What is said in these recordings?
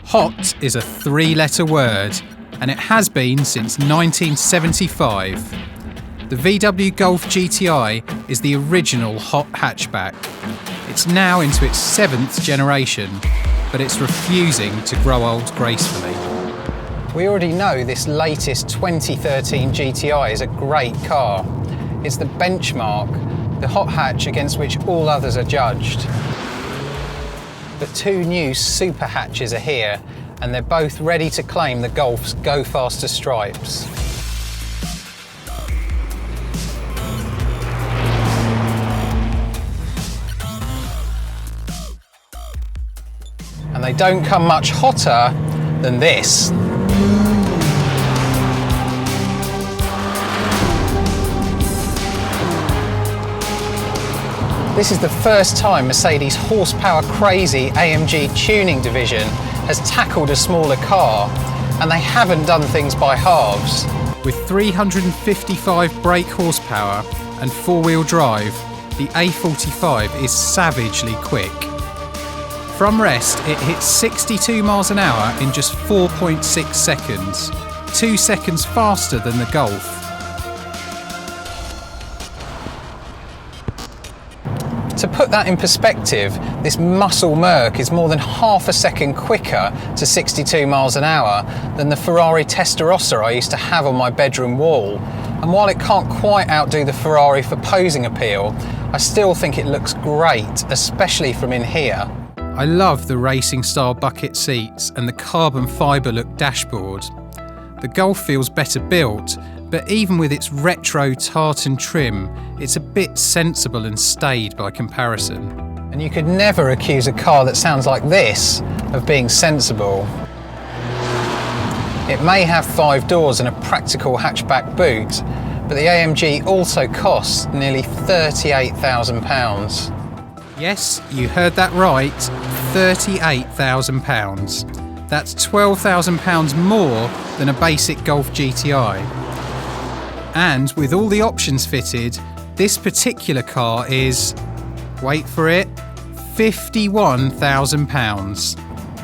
Hot is a three-letter word, and it has been since 1975. The VW Golf GTI is the original hot hatchback. It's now into its 7th generation, but it's refusing to grow old gracefully. We already know this latest 2013 GTI is a great car. It's the benchmark, the hot hatch against which all others are judged. But two new super hatches are here, and they're both ready to claim the Golf's Go Faster stripes. And they don't come much hotter than this. This is the first time Mercedes' horsepower-crazy AMG tuning division has tackled a smaller car, and they haven't done things by halves. With 355 brake horsepower and four-wheel drive, the A45 is savagely quick. From rest, it hits 62 miles an hour in just 4.6 seconds, 2 seconds faster than the Golf. To put that in perspective, this muscle Merc is more than half a second quicker to 62 miles an hour than the Ferrari Testarossa I used to have on my bedroom wall. And while it can't quite outdo the Ferrari for posing appeal, I still think it looks great, especially from in here. I love the racing style bucket seats and the carbon fibre look dashboard. The Golf feels better built, but even with its retro tartan trim, it's a bit sensible and staid by comparison. And you could never accuse a car that sounds like this of being sensible. It may have 5 doors and a practical hatchback boot, but the AMG also costs nearly £38,000. Yes, you heard that right, £38,000. That's £12,000 more than a basic Golf GTI. And with all the options fitted, this particular car is, wait for it, £51,000.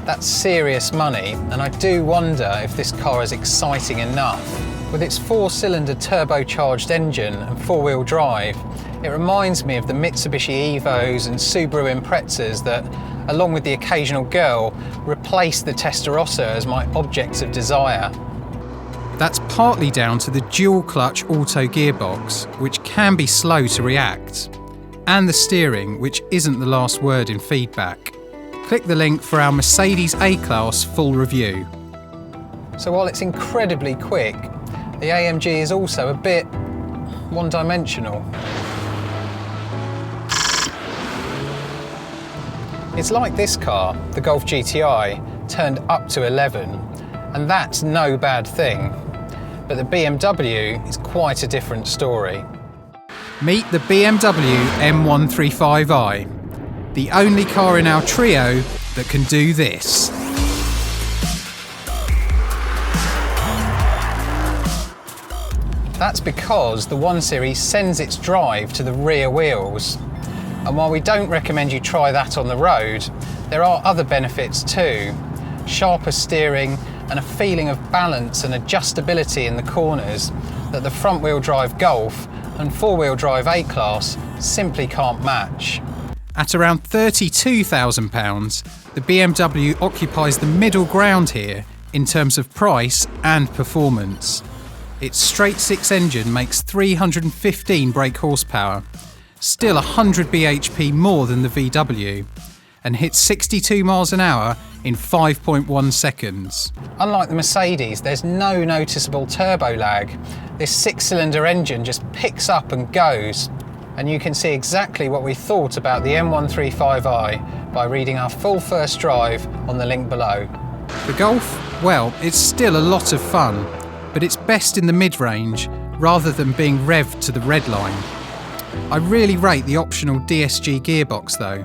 That's serious money, and I do wonder if this car is exciting enough. With its 4-cylinder turbocharged engine and 4-wheel drive, it reminds me of the Mitsubishi Evos and Subaru Imprezas that, along with the occasional girl, replaced the Testarossa as my objects of desire. That's partly down to the dual-clutch auto gearbox, which can be slow to react, and the steering, which isn't the last word in feedback. Click the link for our Mercedes A-Class full review. So while it's incredibly quick, the AMG is also a bit one-dimensional. It's like this car, the Golf GTI, turned up to 11, and that's no bad thing. But the BMW is quite a different story. Meet the BMW M135i, the only car in our trio that can do this. That's because the 1 Series sends its drive to the rear wheels. And while we don't recommend you try that on the road, there are other benefits too. Sharper steering and a feeling of balance and adjustability in the corners that the front-wheel drive Golf and 4-wheel drive A-Class simply can't match. At around £32,000, the BMW occupies the middle ground here in terms of price and performance. Its straight-six engine makes 315 brake horsepower, still 100 bhp more than the VW, and hits 62 miles an hour in 5.1 seconds. Unlike the Mercedes, there's no noticeable turbo lag. This 6-cylinder engine just picks up and goes, and you can see exactly what we thought about the M135i by reading our full first drive on the link below. The Golf, well, it's still a lot of fun, but it's best in the mid-range rather than being revved to the red line. I really rate the optional DSG gearbox though.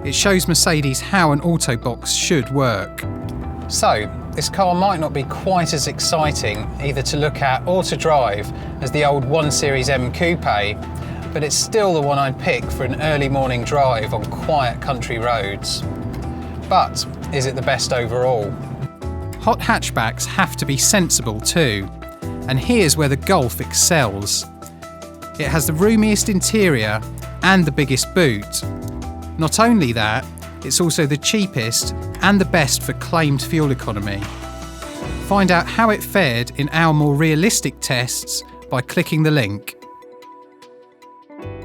It shows Mercedes how an autobox should work. So, this car might not be quite as exciting either to look at or to drive as the old 1 Series M Coupe, but it's still the one I'd pick for an early morning drive on quiet country roads. But is it the best overall? hot hatchbacks have to be sensible too, and here's where the Golf excels. It has the roomiest interior and the biggest boot. Not only that, it's also the cheapest and the best for claimed fuel economy. Find out how it fared in our more realistic tests by clicking the link.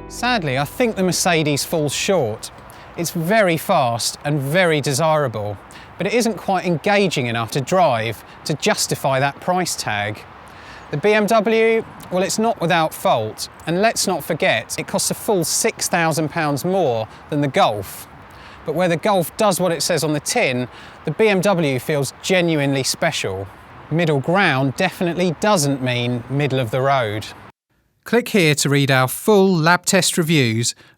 Sadly, I think the Mercedes falls short. It's very fast and very desirable, but it isn't quite engaging enough to drive to justify that price tag. The BMW, well, it's not without fault, and let's not forget, it costs a full £6,000 more than the Golf. But where the Golf does what it says on the tin, the BMW feels genuinely special. Middle ground definitely doesn't mean middle of the road. Click here to read our full lab test reviews of